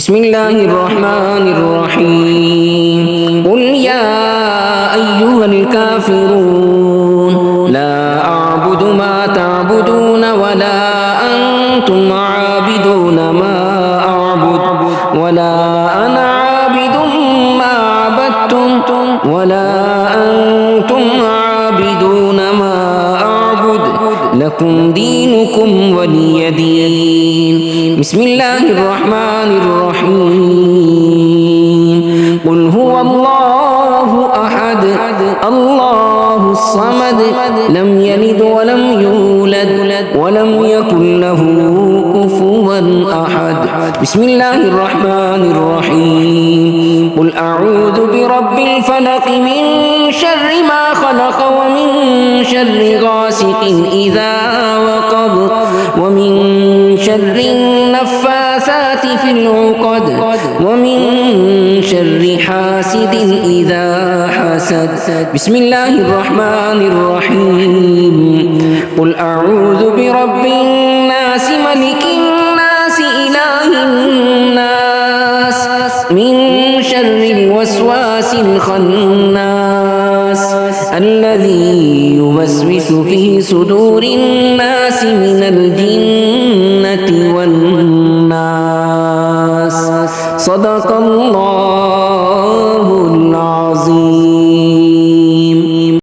بسم الله الرحمن الرحيم قل يا أيها الكافرون لا أعبد ما تعبدون ولا أنتم عابدون ما أعبد ولا أنا عابد ما عبدتم ولا أنتم عابدون ما أعبد لكم دينكم ولي دين. بسم الله الرحمن الرحيم قل هو الله أحد الله الصمد لم يلد ولم يولد ولم يكن له كفوا أحد. بسم الله الرحمن الرحيم قل أعوذ برب الفلق من شر ما خلق ومن شر غاسق إذا وقب ومن شر النفاثات في العقد ومن شر حاسد إذا حسد. بسم الله الرحمن الرحيم قل أعوذ برب الناس ملك الناس إله الناس من شر الوسواس الخناس الذي يوسوس في صدور الناس من الجنة والناس. صدق الله